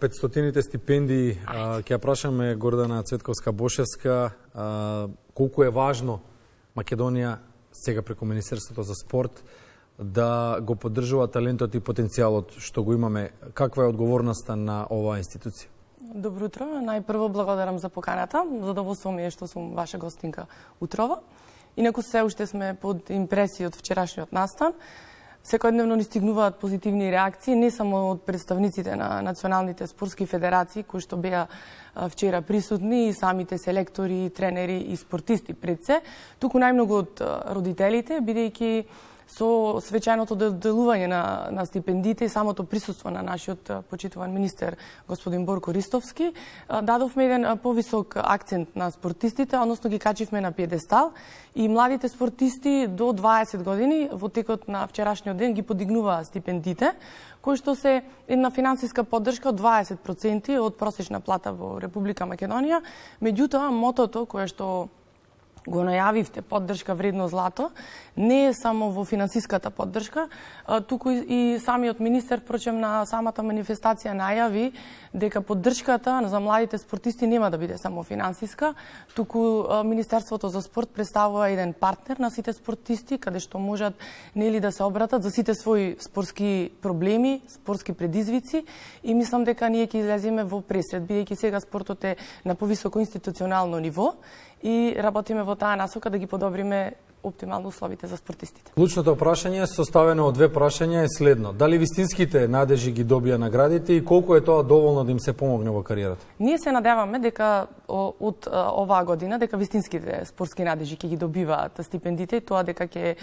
500-ните стипендии, ќе прашаме Гордана Цветковска-Бошевска колку е важно Македонија сега преку Министерството за спорт да го поддржува талентот и потенцијалот што го имаме. Каква е одговорноста на оваа институција? Добро утро. Најпрво благодарам за поканата. Задоволство ми е што сум ваша гостинка утрова. Инаку се уште сме под импресија од вчерашниот настан. Секојдневно ни стигнуваат позитивни реакции, не само од представниците на националните спортски федерации, кои што беа вчера присутни, и самите селектори, тренери и спортисти пред се, туку најмногу од родителите, бидејќи со свечаното делување на стипендиите и самото присуство на нашиот почитуван министер господин Борко Ристовски, дадовме еден повисок акцент на спортистите, односно ги качивме на пиедестал и младите спортисти до 20 години во текот на вчерашниот ден ги подигнуваа стипендиите, кои што се една финансиска поддршка од 20% од просечна плата во Република Македонија. Меѓутоа, мотото кое што го најавивте, поддршка вредно злато, не е само во финансиската поддршка, туку и самиот министер, впрочем, на самата манифестација најави дека поддршката за младите спортисти нема да биде само финансиска, туку Министерството за спорт представува еден партнер на сите спортисти, каде што можат нели да се обратат за сите своји спортски проблеми, спортски предизвици, и мислам дека ние ќе излеземе во пресред, бидејќи сега спортот е на повисоко институционално ниво и работиме во таа насока да ги подобриме оптимално условите за спортистите. Клучното прашање, составено од две прашања, е следно. Дали вистинските надежи ги добија наградите и колку е тоа доволно да им се помогне во кариерата? Ние се надеваме дека од оваа година дека вистинските спортски надежи ќе ги добиваат стипендите и тоа дека ќе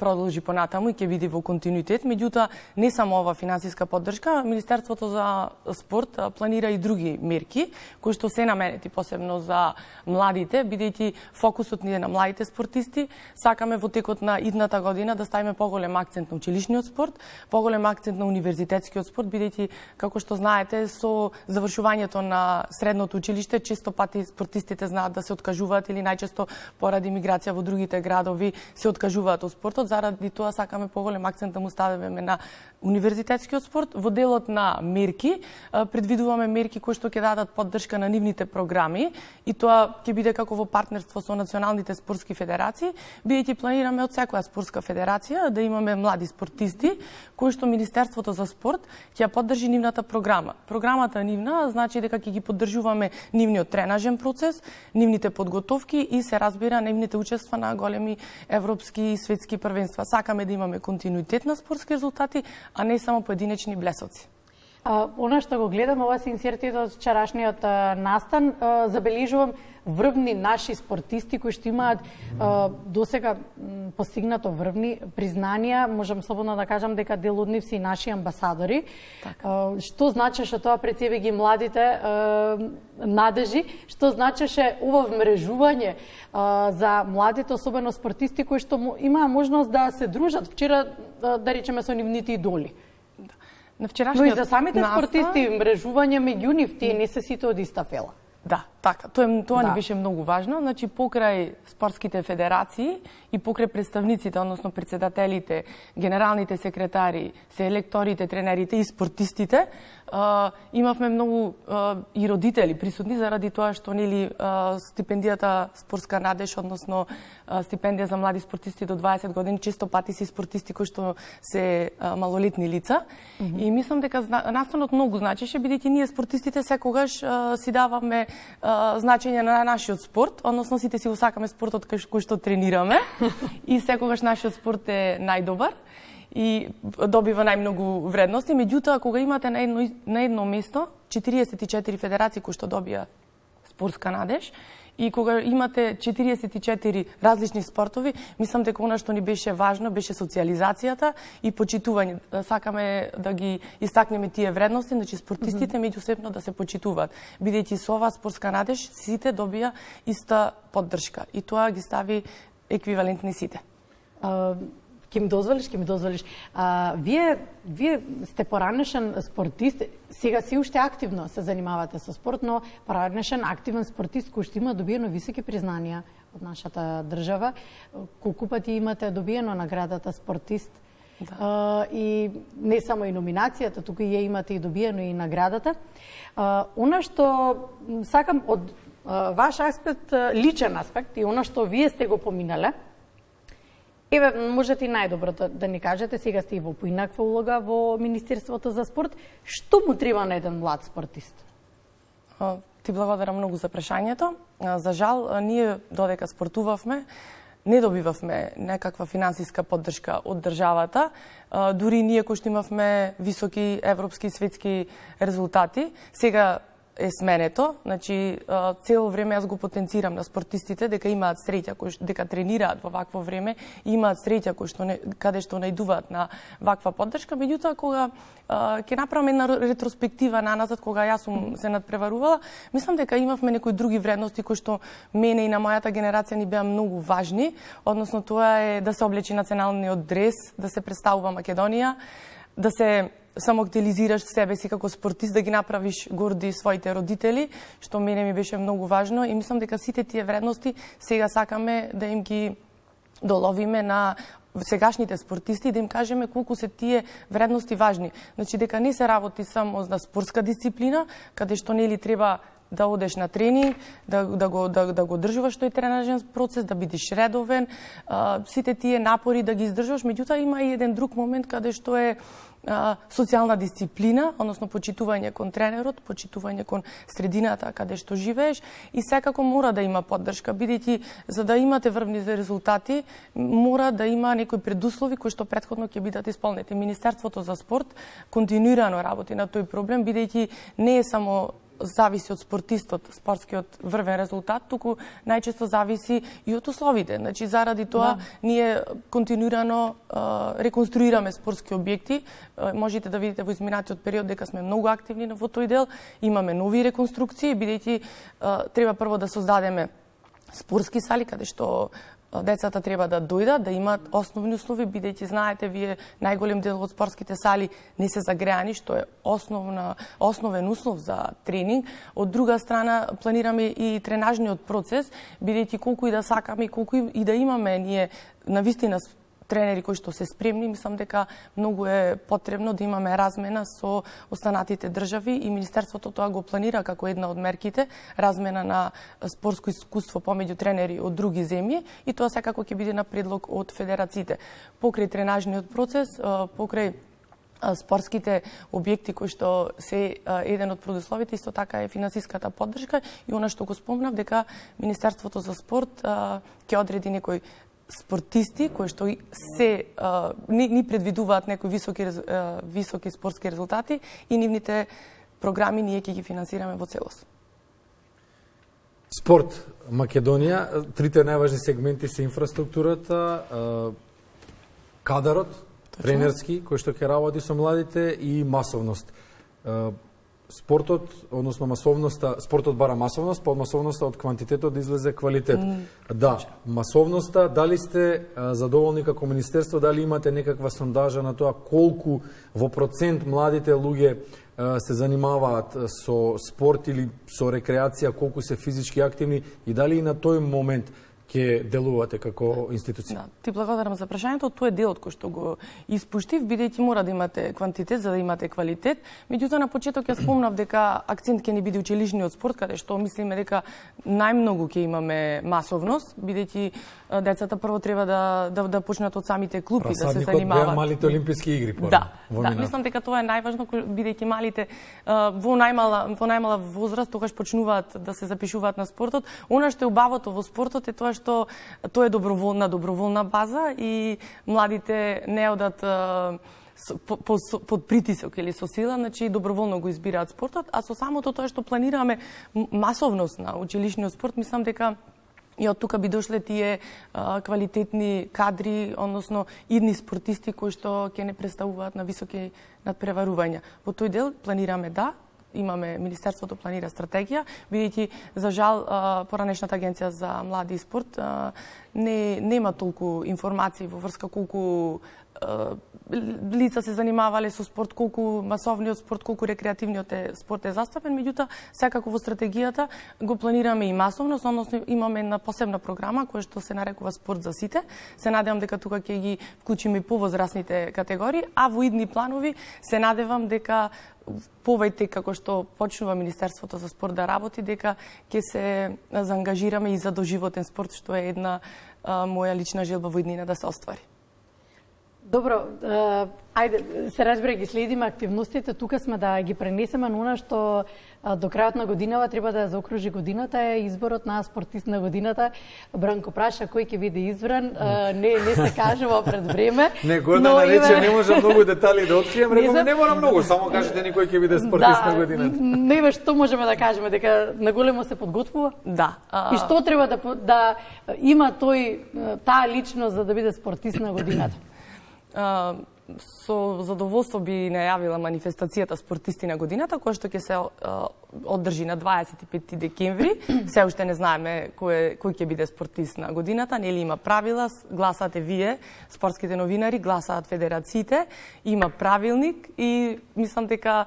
продолжи понатаму и ќе биде во континуитет. Меѓутоа, не само ова финансиска поддршка, Министерството за спорт планира и други мерки кои што се наменети посебно за младите, бидејќи фокусот ни е на младите спортисти. Сакаме во текот на идната година да ставиме поголем акцент на училишниот спорт, поголем акцент на универзитетскиот спорт, бидејќи, како што знаете, со завршувањето на средното училиште, често пати спортистите знаат да се откажуваат или најчесто поради миграција во другите градови се откажуваат од спортот. Заради тоа сакаме поголем акцент да му ставиме на универзитетскиот спорт. Во делот на мерки, предвидуваме мерки кои што ќе дадат поддршка на нивните програми и тоа ќе биде како во партнерство со националните спортски федерации, бидејќи планираме од секоја спортска федерација да имаме млади спортисти кои што Министерството за спорт ќе поддржи нивната програма. Програмата нивна значи дека ќе ги поддржуваме нивниот тренажен процес, нивните подготовки и се разбира нивните учества на големи европски и светски првенства. Сакаме да имаме континуитет на спортски резултати, а не само поединечни блесоци. Она што го гледам, ова се инсертите од вчерашниот настан, забележувам врвни наши спортисти кои што имаат досега постигнато врвни признанија. Можам слободно да кажам дека дел од нив се и наши амбасадори. Што значеше тоа пред себе ги младите надежи, што значеше ова вмрежување за младите, особено спортисти кои што имаа можност да се дружат вчера, да речеме, со нивните идоли. Но и за самите спортисти мрежување меѓу нив, тие не се сите од иста фела. Да, така. Тоа ни беше многу важно. Значи, покрај спортските федерации и покрај представниците, односно председателите, генералните секретари, селекторите, тренерите и спортистите, имавме многу и родители присутни заради тоа што нели стипендијата спортска надеж, односно стипендија за млади спортисти до 20 години, често пати се спортисти кои што се малолетни лица. И мислам дека настанот многу значеше, бидејќи ние спортистите секогаш си даваме значење на нашиот спорт, односно сите си го сакаме спортот кој што тренираме и секогаш нашиот спорт е најдобар и добива најмногу вредности. Меѓутоа, кога имате на едно место 44 федерации кои што добија спортска надеж и кога имате 44 различни спортови, мислам дека она што ни беше важно беше социализацијата и почитување. Сакаме да ги истакнеме тие вредности, значи спортистите меѓусебно да се почитуваат, бидејќи со оваа спортска надеж сите добија иста поддршка и тоа ги стави еквивалентни сите. Ке ми дозволиш. Вие сте поранешен спортист, сега си уште активно се занимавате со спорт, но поранешен активен спортист кој што има добиено високи признанија од нашата држава. Колку пати имате добиено наградата спортист? и не само и номинацијата, туку ја имате и добиено и наградата. Она што сакам од ваш аспект, личен аспект, и она што вие сте го поминале, еве, можете и најдобро да ни кажете, сега сте и во поинаква улога во Министерството за спорт, што му треба на еден млад спортист? Ти благодарам многу за прашањето. За жал, ние додека спортувавме, не добивавме некаква финансиска поддршка од државата. Дури ние кои што имавме високи европски и светски резултати, сега е сменето, значи цело време јас го потенцирам на спортистите дека имаат среќа, дека тренираат во вакво време, имаат среќа каде што најдуваат на ваква поддршка, меѓутоа кога ќе направам една ретроспектива наназад кога јас сум се надпреварувала, мислам дека имавме некои други вредности кои што мене и на мојата генерација ни беа многу важни, односно тоа е да се облечи националниот дрес, да се представува Македонија, да се самоактуализираш себе си како спортист, да ги направиш горди своите родители, што мене ми беше многу важно и мислам дека сите тие вредности сега сакаме да им ги доловиме на сегашните спортисти и да им кажеме колку се тие вредности важни. Значи дека не се работи само на спортска дисциплина, каде што нели треба да одеш на тренинг, да го држуваш тој тренажен процес, да бидеш редовен, сите тие напори да ги издржуваш, меѓутоа има и еден друг момент каде што е социјална дисциплина, односно почитување кон тренерот, почитување кон средината каде што живееш и секако мора да има поддршка, бидејќи за да имате врвни резултати, мора да има некои предуслови кои што претходно ќе бидат исполнети. Министерството за спорт континуирано работи на тој проблем, бидејќи не е само зависи од спортистот, спортскиот врвен резултат, туку најчесто зависи и од условите. Значи, заради тоа, ние континуирано реконструираме спортски објекти. Можете да видите во изминатиот период дека сме многу активни во тој дел. Имаме нови реконструкции, бидејќи треба прво да создадеме спортски сали, каде што децата треба да дојдат, да имаат основни услови, бидејќи знаете вие најголем дел од спортските сали не се загреани, што е основен услов за тренинг. Од друга страна планираме и тренажниот процес, бидејќи колку и да сакаме и колку и да имаме ние навистина тренери кои што се спремни, мислам дека многу е потребно да имаме размена со останатите држави и Министерството тоа го планира како една од мерките, размена на спортско искуство помеѓу тренери од други земји и тоа секако ќе биде на предлог од федерациите. Покрај тренажниот процес, покрај спортските објекти кои што се еден од предусловите, исто така е финансиската поддршка и она што го спомнав дека Министерството за спорт ќе одреди некој спортисти кои што се ни предвидуваат некои високи спортски резултати и нивните програми ние ќе ги финансираме во целост. Спорт Македонија, трите најважни сегменти се инфраструктурата, кадарот, тренерски, кој што ќе работи со младите и масовност. Спортот, односно масовноста, спортот бара масовност, па од масовноста од квантитетот да излезе квалитет. Да, масовноста, дали сте задоволни како министерство, дали имате некаква сондажа на тоа колку во процент младите луѓе се занимаваат со спорт или со рекреација, колку се физички активни и дали и на тој момент ќе делувате како институција? Да, ти благодарам за прашањето. Тоа е делот кој што го испуштив, бидејќи мора да имате квантитет за да имате квалитет. Меѓутоа на почеток ја спомнав дека акцент ќе ни биде училишниот спорт, каде што мислиме дека најмногу ќе имаме масовност, бидејќи децата прво треба да почнат од самите клуби да се занимаваат. Беа малите олимписки игри порано. Да, мислам дека тоа е најважно, бидејќи малите во најмала возраст тогаш почнуваат да се запишуваат на спортот. Она што е убавото во спортот е тоа што тоа е доброволна база и младите не одат под притисок или со сила, значи доброволно го избираат спортот, а со самото тоа што планираме масовност на училишниот спорт, мислам дека и од тука би дошле тие квалитетни кадри, односно идни спортисти кои што ќе не представуваат на високи надпреварувања. Во тој дел планираме имаме, Министерството планира стратегија, бидејќи за жал поранешната агенција за млади и спорт нема толку информации во врска колку лица се занимавале со спорт, колку масовниот спорт, колку рекреативниот спорт е застапен, меѓутоа секако во стратегијата го планираме и масовност, односно имаме една посебна програма која што се нарекува Спорт за сите. Се надевам дека тука ќе ги вклучиме и повозрастните категории, а во идни планови се надевам дека повеќе како што почнува Министерството за спорт да работи, дека ќе се заангажираме и за доживотен спорт, што е една моја лична желба во иднина да се оствари. Добро, ајде, се разбира, ги следиме активностите, тука сме да ги пренесеме, но она што до крајот на годинава треба да заокружи годината е изборот на спортист на годината. Бранко праша кој ќе биде избран, не се кажува пред време. Не, Гордана рече, не може многу детали да открием, рекоме не мора многу, само кажете ни кој ќе биде спортист на годината. Не, што можеме да кажеме, дека наголемо се подготвува? Да. И што треба да има таа личност за да биде спортист на годината? Со задоволство би најавила манифестацијата Спортисти на годината, која што ќе се одржи на 25 декември. Се уште не знаеме кој ќе биде спортист на годината, нели има правила, гласате вие, спортските новинари, гласаат федерациите, има правилник и мислам дека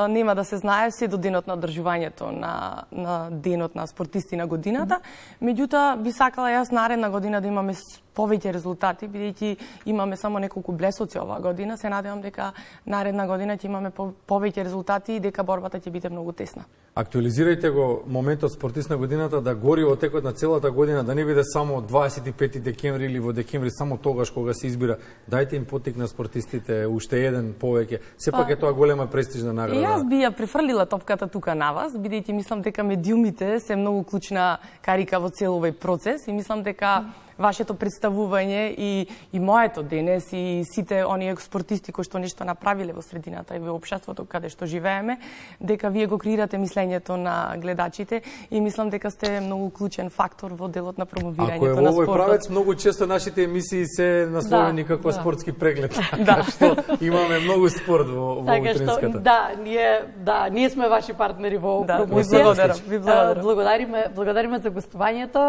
нема да се знае се до денот на одржувањето на денот на спортисти на годината. Меѓутоа би сакала јас наредна година да имаме повеќе резултати, бидејќи имаме само неколку блесоци оваа година. Се надевам дека наредна година ќе имаме повеќе резултати и дека борбата ќе биде многу тесна. Актуализирајте го моментот спортист на годината да гори во текот на целата година, да не биде само 25 декември или во декември, само тогаш кога се избира. Дајте им поттик на спортистите, уште еден повеќе. Сепак е тоа голема престижна награда. Јас би ја префрлила топката тука на вас, бидејќи мислам дека медиумите се многу клучна карика во цел овој процес и мислам дека вашето представување и моето денес и сите оние спортисти кои што нешто направиле во средината и во општеството каде што живееме, дека вие го креирате мислењето на гледачите и мислам дека сте многу клучен фактор во делот на промовирањето на спортот. Ако е во овој правец, многу често нашите емисии се насловени како спортски преглед. Така што имаме многу спорт во утринската. Ние сме ваши партнери во промоција. Ви благодарам. Благодариме за гостувањето.